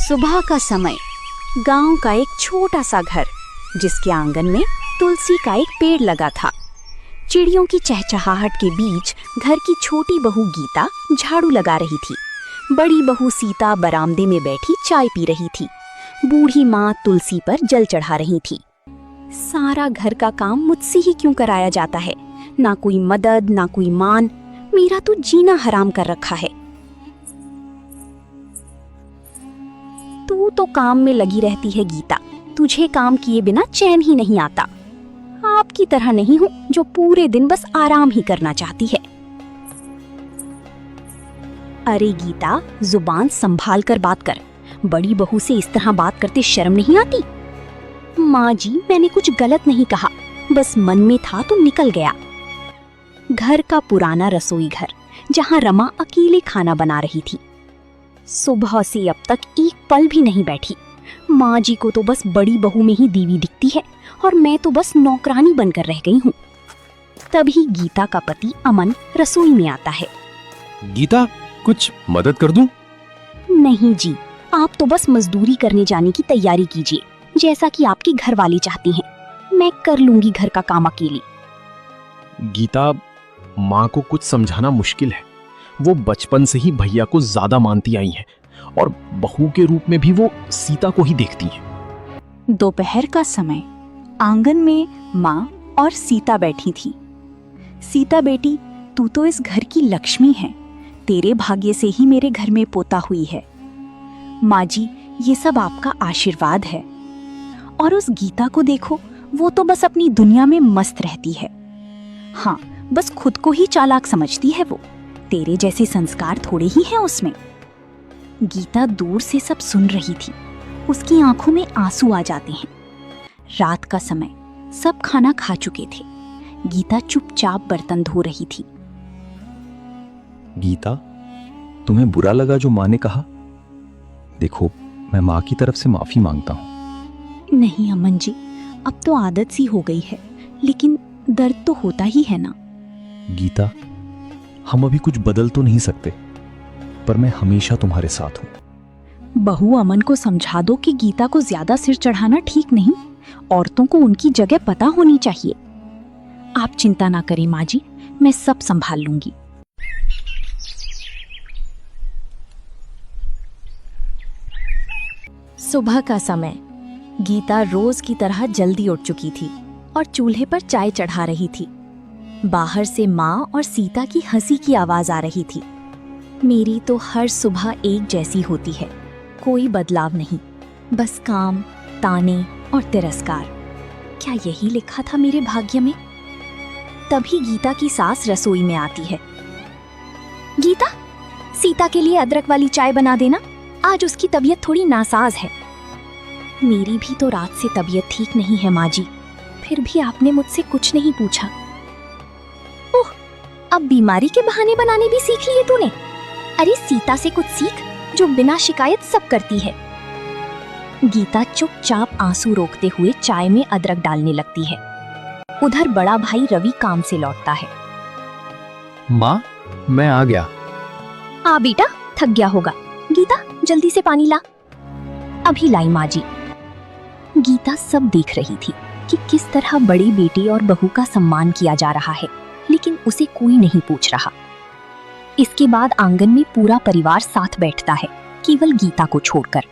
सुबह का समय। गांव का एक छोटा सा घर, जिसके आंगन में तुलसी का एक पेड़ लगा था। चिड़ियों की चहचहाहट के बीच घर की छोटी बहू गीता झाड़ू लगा रही थी। बड़ी बहू सीता बरामदे में बैठी चाय पी रही थी। बूढ़ी माँ तुलसी पर जल चढ़ा रही थी। सारा घर का काम मुझसे ही क्यों कराया जाता है? ना कोई मदद, ना कोई मान। मेरा तो जीना हराम कर रखा है। तू तो काम में लगी रहती है गीता। तुझे काम किए बिना चैन ही नहीं आता। आपकी तरह नहीं हूँ जो पूरे दिन बस आराम ही करना चाहती है। अरे गीता, जुबान संभाल कर बात कर। बड़ी बहू से इस तरह बात करते शर्म नहीं आती? माँ जी, मैंने कुछ गलत नहीं कहा, बस मन में था तो निकल गया। घर का पुराना रसोई घर, जहाँ रमा अकेले खाना बना रही थी। सुबह से अब तक एक पल भी नहीं बैठी। माँ जी को तो बस बड़ी बहू में ही दीवी दिखती है और मैं तो बस नौकरानी बनकर रह गई हूँ। तभी गीता का पति अमन रसोई में आता है। गीता, कुछ मदद कर दूं? नहीं जी, आप तो बस मजदूरी करने जाने की तैयारी कीजिए, जैसा कि आपकी घरवाली चाहती हैं। मैं कर लूंगी घर का काम अकेली। गीता, माँ को कुछ समझाना मुश्किल है। वो बचपन से ही भैया को ज्यादा मानती आई हैं और बहू के रूप में भी वो सीता को ही देखती हैं। दोपहर का समय। आंगन में माँ और सीता बैठी थी। सीता बेटी, तू तो इस घर की लक्ष्मी है। तेरे भाग्य से ही मेरे घर में पोता हुई है। माँ जी, ये सब आपका आशीर्वाद है। और उस गीता को देखो, वो तो बस अपनी दुनिया में मस्त रहती है। हाँ, बस खुद को ही चालाक समझती है वो। तेरे जैसे संस्कार थोड़े ही हैं उसमें। गीता दूर से सब सुन रही थी। उसकी आंखों में आंसू आ जाते हैं। रात का समय, सब खाना खा चुके थे। गीता चुपचाप बर्तन धो रही थी। गीता, तुम्हें बुरा लगा जो माँ ने कहा? देखो, मैं माँ की तरफ से माफी मांगता हूँ। नहीं अमन जी, अब तो आदत सी हो गई है, लेकिन दर्द तो होता ही है ना। गीता, हम अभी कुछ बदल तो नहीं सकते, पर मैं हमेशा तुम्हारे साथ हूँ। बहू अमन को समझा दो कि गीता को ज्यादा सिर चढ़ाना ठीक नहीं। औरतों को उनकी जगह पता होनी चाहिए। आप चिंता ना करें माँ जी, मैं सब संभाल लूंगी। सुबह का समय। गीता रोज की तरह जल्दी उठ चुकी थी और चूल्हे पर चाय चढ़ा रही थी। बाहर से माँ और सीता की हंसी की आवाज आ रही थी। मेरी तो हर सुबह एक जैसी होती है, कोई बदलाव नहीं, बस काम, ताने और तिरस्कार। क्या यही लिखा था मेरे भाग्य में? तभी गीता की सास रसोई में आती है। गीता, सीता के लिए अदरक वाली चाय बना देना, आज उसकी तबीयत थोड़ी नासाज है। मेरी भी तो रात से तबीयत ठीक नहीं है माँ जी, फिर भी आपने मुझसे कुछ नहीं पूछा। ओह, अब बीमारी के बहाने बनाने भी सीख लिए तूने। अरे सीता से कुछ सीख, जो बिना शिकायत सब करती है। गीता चुपचाप आंसू रोकते हुए चाय में अदरक डालने लगती है। उधर बड़ा भाई रवि काम से लौटता है। माँ, मैं आ गया। आ बेटा, थक गया होगा। गीता, जल्दी से पानी ला। अभी लाई माँ जी। गीता सब देख रही थी कि किस तरह बड़ी बेटी और बहू का सम्मान किया जा रहा है, लेकिन उसे कोई नहीं पूछ रहा। इसके बाद आंगन में पूरा परिवार साथ बैठता है, केवल गीता को छोड़कर।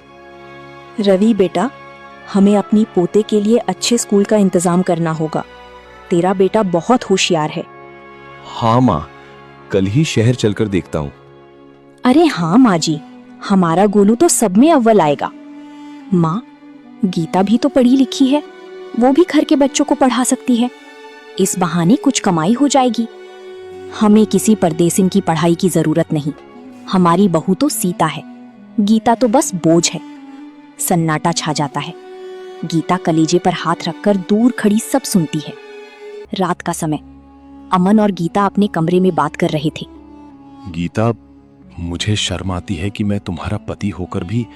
रवि बेटा, हमें अपनी पोते के लिए अच्छे स्कूल का इंतजाम करना होगा। तेरा बेटा बहुत होशियार है। हाँ माँ, कल ही शहर चलकर देखता हूँ। अरे हाँ माँ जी, हमारा गोलू तो सब में अव्वल आएगा। माँ, गीता भी तो पढ़ी लिखी है, वो भी घर के बच्चों को पढ़ा सकती है। इस बहाने कुछ कमाई हो जाएगी। हमें किसी परदेसिन की पढ़ाई की जरूरत नहीं। हमारी बहू तो सीता है, गीता तो बस बोझ है। सन्नाटा छा जाता है। गीता कलेजे पर हाथ रखकर दूर खड़ी सब सुनती है। रात का समय। अमन और गीता अपने कमरे में बात कर रहे थे। गीता, मुझे शर्म आती है कि मैं तुम्हारा पति होकर भी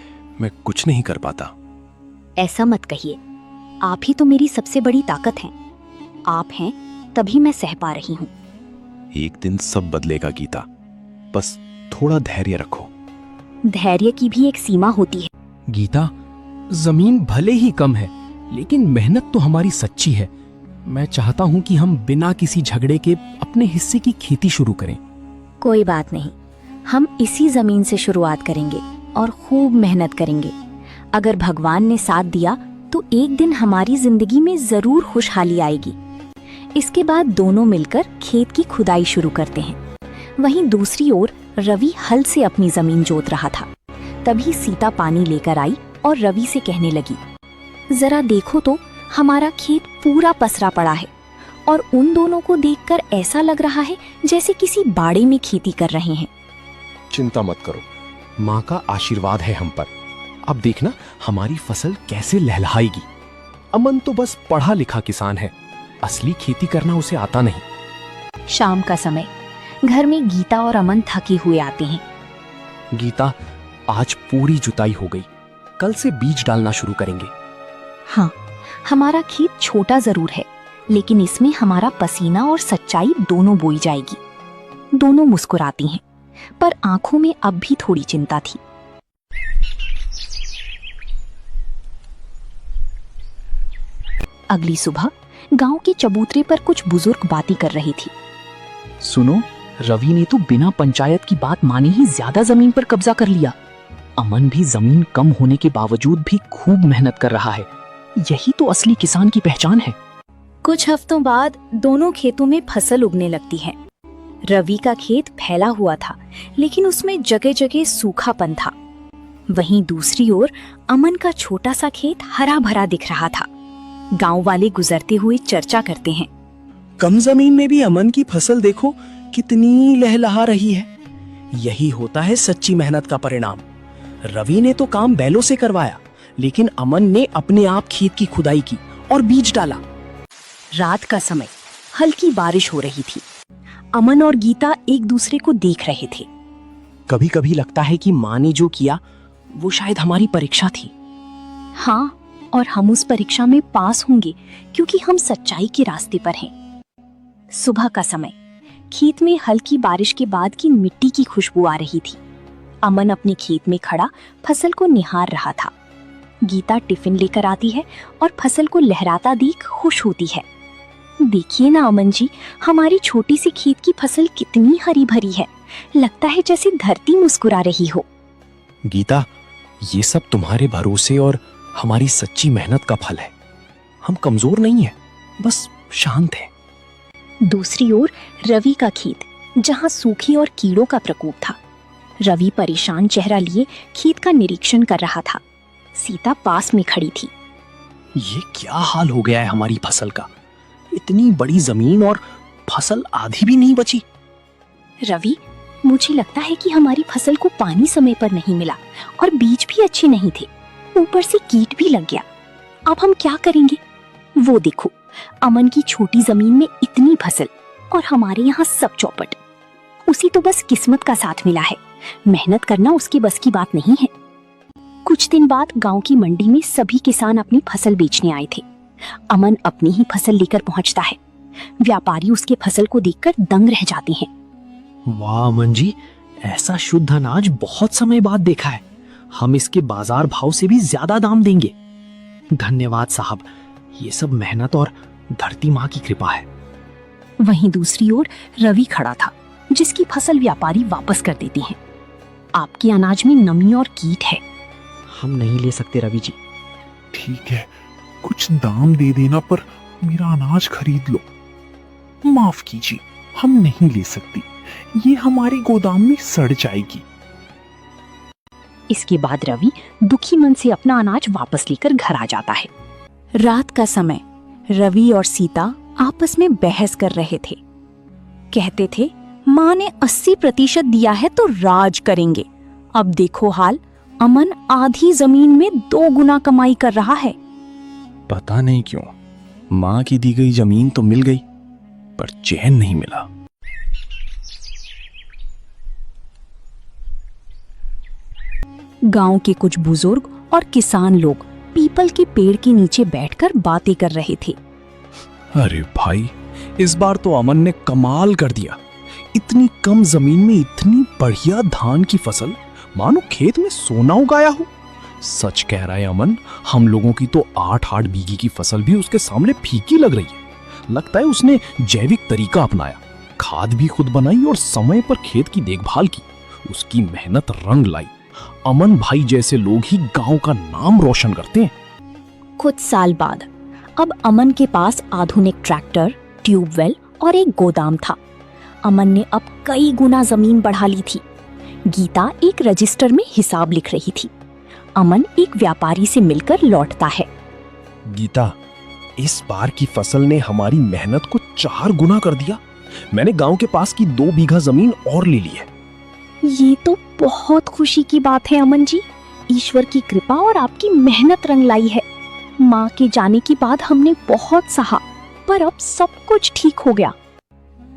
मैं कुछ नहीं कर पाता। ऐसा मत कहिए, आप ही तो मेरी सबसे बड़ी ताकत हैं। आप हैं तभी मैं सह पा रही हूँ। एक दिन सब बदलेगा गीता, बस थोड़ा धैर्य रखो। धैर्य की भी एक सीमा होती है। गीता, जमीन भले ही कम है, लेकिन मेहनत तो हमारी सच्ची है। मैं चाहता हूं कि हम बिना किसी झगड़े के अपने हिस्से की खेती शुरू करें। कोई बात नहीं, हम इसी जमीन से शुरुआत करेंगे और खूब मेहनत करेंगे। अगर भगवान ने साथ दिया तो एक दिन हमारी जिंदगी में जरूर खुशहाली आएगी। इसके बाद दोनों मिलकर खेत की खुदाई शुरू करते हैं। वहीं दूसरी ओर रवि हल से अपनी जमीन जोत रहा था। तभी सीता पानी लेकर आई और रवि से कहने लगी, जरा देखो तो, हमारा खेत पूरा पसरा पड़ा है और उन दोनों को देखकर ऐसा लग रहा है जैसे किसी बाड़े में खेती कर रहे हैं। चिंता मत करो, माँ का आशीर्वाद है हम पर। अब देखना हमारी फसल कैसे लहलहाएगी। अमन तो बस पढ़ा लिखा किसान है, असली खेती करना उसे आता नहीं। शाम का समय, घर में गीता और अमन थके हुए आते हैं। गीता, आज पूरी जुताई हो गई, कल से बीज डालना शुरू करेंगे। हाँ, हमारा खेत छोटा जरूर है, लेकिन इसमें हमारा पसीना और सच्चाई दोनों बोई जाएगी। दोनों मुस्कुराती हैं, पर आंखों में अब भी थोड़ी चिंता थी। अगली सुबह गांव के चबूतरे पर कुछ बुजुर्ग बातें कर रही थी। सुनो, रवि ने तो बिना पंचायत की बात माने ही ज्यादा जमीन पर कब्जा कर लिया। अमन भी जमीन कम होने के बावजूद भी खूब मेहनत कर रहा है। यही तो असली किसान की पहचान है। कुछ हफ्तों बाद दोनों खेतों में फसल उगने लगती है। रवि का खेत फैला हुआ था, लेकिन उसमें जगह जगह सूखापन था। वहीं दूसरी ओर अमन का छोटा सा खेत हरा भरा दिख रहा था। गांव वाले गुजरते हुए चर्चा करते हैं, कम जमीन में भी अमन की फसल देखो कितनी लहलहा रही है। यही होता है सच्ची मेहनत का परिणाम। रवि ने तो काम बैलों से करवाया, लेकिन अमन ने अपने आप खेत की खुदाई की और बीज डाला। रात का समय, हल्की बारिश हो रही थी। अमन और गीता एक दूसरे को देख रहे थे। कभी कभी लगता है कि माँ ने जो किया वो शायद हमारी परीक्षा थी। हाँ, और हम उस परीक्षा में पास होंगे क्योंकि हम सच्चाई के रास्ते पर हैं। सुबह का समय, खेत में हल्की बारिश के बाद की मिट्टी की खुशबू आ रही थी। अमन अपने खेत में खड़ा फसल को निहार रहा था। गीता टिफिन लेकर आती है और फसल को लहराता देख खुश होती है। देखिए ना अमन जी, हमारी छोटी सी खेत की फसल कितनी हरी भरी है। लगता है जैसे धरती मुस्कुरा रही हो। गीता, ये सब तुम्हारे भरोसे और हमारी सच्ची मेहनत का फल है। हम कमजोर नहीं हैं, बस शांत हैं। दूसरी ओर रवि का खेत, जहां सूखी और कीड़ों का प्रकोप था। रवि परेशान चेहरा लिए खेत का निरीक्षण कर रहा था। सीता पास में खड़ी थी। ये क्या हाल हो गया है हमारी फसल का। इतनी बड़ी जमीन और फसल आधी भी नहीं बची। रवि, मुझे लगता है कि हमारी फसल को पानी समय पर नहीं मिला और बीज भी अच्छे नहीं थे। ऊपर से कीट भी लग गया। अब हम क्या करेंगे? वो देखो, अमन की छोटी जमीन में इतनी फसल और हमारे यहाँ सब चौपट। उसी तो बस किस्मत का साथ मिला है। मेहनत करना उसके बस की बात नहीं है। कुछ दिन बाद गांव की मंडी में सभी किसान अपनी फसल बेचने आए थे। अमन अपनी ही फसल लेकर पहुंचता है। व्यापारी उसके फसल को देखकर दंग रह जाते हैं। वाह अमन जी, ऐसा शुद्ध अनाज बहुत समय बाद देखा है। हम इसके बाजार भाव से भी ज्यादा दाम देंगे। धन्यवाद साहब, ये सब मेहनत और धरती माँ की कृपा है। वहीं दूसरी ओर रवि खड़ा था, जिसकी फसल व्यापारी वापस कर देते हैं। आपके अनाज में नमी और कीट है। हम नहीं ले सकते रवि जी। ठीक है, कुछ दाम दे देना पर मेरा अनाज खरीद लो। माफ कीजिए, हम नहीं ले सकती। ये हमारे गोदाम में सड़ जाएगी। इसके बाद रवि दुखी मन से अपना अनाज वापस लेकर घर आ जाता है। रात का समय, रवि और सीता आपस में बहस कर रहे थे। कहते थे, माँ ने 80% दिया है तो राज करेंगे। अब देखो हाल, अमन आधी जमीन में 2 गुना कमाई कर रहा है। पता नहीं क्यों माँ की दी गई जमीन तो मिल गई, पर चैन नहीं मिला। गांव के कुछ बुजुर्ग और किसान लोग पीपल के पेड़ के नीचे बैठकर बातें कर रहे थे। अरे भाई, इस बार तो अमन ने कमाल कर दिया। इतनी कम जमीन में इतनी बढ़िया धान की फसल, मानो खेत में सोना उगाया हो। सच कह रहा है अमन, हम लोगों की तो 8-8 बीघे की फसल भी उसके सामने फीकी लग रही है। लगता है उसने जैविक तरीका अपनाया, खाद भी खुद बनाई और समय पर खेत की देखभाल की। उसकी मेहनत रंग लाई। अमन भाई जैसे लोग ही गांव का नाम रोशन करते हैं। कुछ साल बाद अब अमन के पास आधुनिक ट्रैक्टर, ट्यूबवेल और एक गोदाम था। अमन ने अब कई गुना जमीन बढ़ा ली थी। गीता एक रजिस्टर में हिसाब लिख रही थी। अमन एक व्यापारी से मिलकर लौटता है। गीता, इस बार की फसल ने हमारी मेहनत को 4 गुना कर दिया। मैंने गांव के पास की 2 बीघा जमीन और ले ली है। ये तो बहुत खुशी की बात है अमन जी। ईश्वर की कृपा और आपकी मेहनत रंग लाई है। माँ के जाने के बाद हमने बहुत सहा, पर अब सब कुछ ठीक हो गया।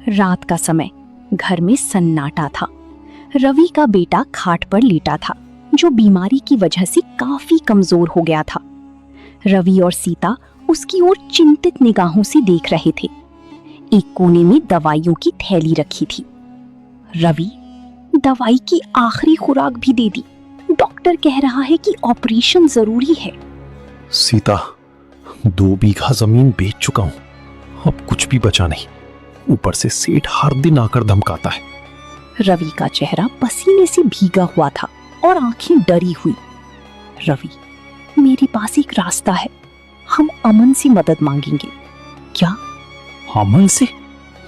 रात का समय, घर में सन्नाटा था। रवि का बेटा खाट पर लेटा था, जो बीमारी की वजह से काफी कमजोर हो गया था। रवि और सीता उसकी ओर चिंतित निगाहों से देख रहे थे। एक कोने में दवाइयों की थैली रखी थी। रवि, दवाई की आखिरी खुराक भी दे दी। डॉक्टर कह रहा है कि ऑपरेशन जरूरी है। सीता, 2 बीघा जमीन बेच चुका हूं, अब कुछ भी बचा नहीं। ऊपर से सेठ हर दिन आकर धमकाता है। रवि का चेहरा पसीने से भीगा हुआ था और आंखें डरी हुई। रवि, मेरे पास एक रास्ता है। हम अमन से मदद मांगेंगे। क्या? अमन से?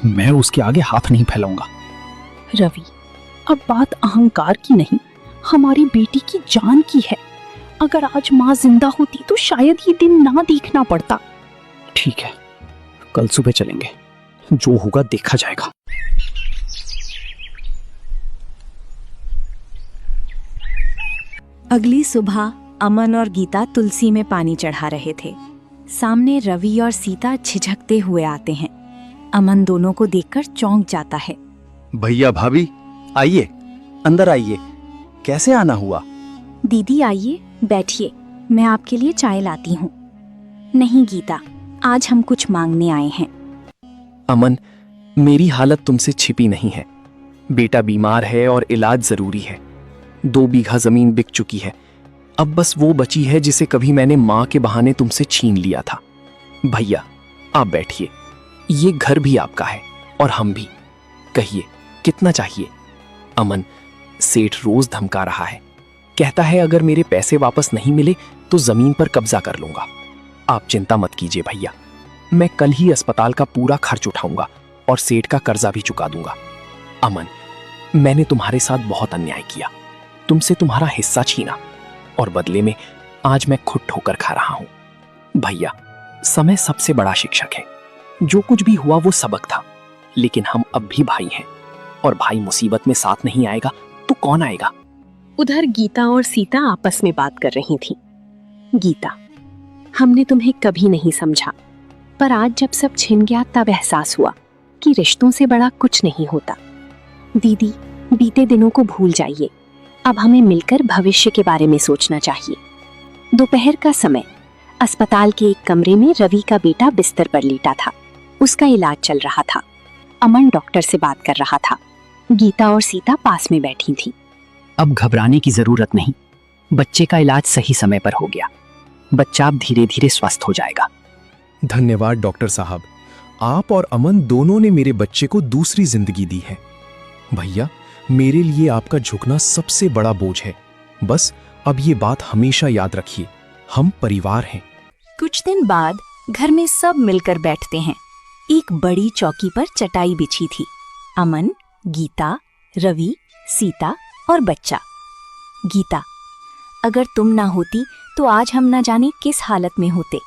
मैं उसके आगे हाथ नहीं फैलाऊंगा। रवि, अब बात अहंकार की नहीं, हमारी बेटी की जान की है। अगर आज माँ जिंदा होती तो शायद ये दिन ना देखना पड़ता। ठीक है, कल सुबह चलेंगे, जो होगा देखा जाएगा। अगली सुबह अमन और गीता तुलसी में पानी चढ़ा रहे थे। सामने रवि और सीता झिझकते हुए आते हैं। अमन दोनों को देखकर चौंक जाता है। भैया भाभी, आइए, अंदर आइए। कैसे आना हुआ? दीदी आइए, बैठिए, मैं आपके लिए चाय लाती हूँ। नहीं गीता, आज हम कुछ मांगने आए हैं। अमन, मेरी हालत तुमसे छिपी नहीं है। बेटा बीमार है और इलाज जरूरी है। 2 बीघा जमीन बिक चुकी है। अब बस वो बची है जिसे कभी मैंने माँ के बहाने तुमसे छीन लिया था। भैया, आप बैठिए। ये घर भी आपका है और हम भी। कहिए, कितना चाहिए? अमन, सेठ रोज धमका रहा है। कहता है अगर मेरे पैसे वापस नहीं मिले तो जमीन पर कब्जा कर लूंगा। आप चिंता मत कीजिए भैया, मैं कल ही अस्पताल का पूरा खर्च उठाऊंगा और सेठ का कर्जा भी चुका दूंगा। अमन, मैंने तुम्हारे साथ बहुत अन्याय किया, तुमसे तुम्हारा हिस्सा छीना और बदले में आज मैं खुद ठोकर खा रहा हूं। भैया, समय सबसे बड़ा शिक्षक है। जो कुछ भी हुआ वो सबक था, लेकिन हम अब भी भाई हैं और भाई मुसीबत में साथ नहीं आएगा तो कौन आएगा? उधर गीता और सीता आपस में बात कर रही थीं। गीता, हमने तुम्हें कभी नहीं समझा, पर आज जब सब छिन गया तब एहसास हुआ कि रिश्तों से बड़ा कुछ नहीं होता। दीदी, बीते दिनों को भूल जाइए। अब हमें मिलकर भविष्य के बारे में सोचना चाहिए। दोपहर का समय, अस्पताल के एक कमरे में रवि का बेटा बिस्तर पर लेटा था। उसका इलाज चल रहा था। अमन डॉक्टर से बात कर रहा था। गीता और सीता पास में बैठी थी। अब घबराने की जरूरत नहीं। बच्चे का इलाज सही समय पर हो गया। बच्चा अब धीरे धीरे स्वस्थ हो जाएगा। धन्यवाद डॉक्टर साहब, आप और अमन दोनों ने मेरे बच्चे को दूसरी जिंदगी दी है। भैया, मेरे लिए आपका झुकना सबसे बड़ा बोझ है। बस अब ये बात हमेशा याद रखिए, हम परिवार हैं। कुछ दिन बाद घर में सब मिलकर बैठते हैं। एक बड़ी चौकी पर चटाई बिछी थी। अमन, गीता, रवि, सीता और बच्चा। गीता, अगर तुम ना होती तो आज हम ना जाने किस हालत में होते।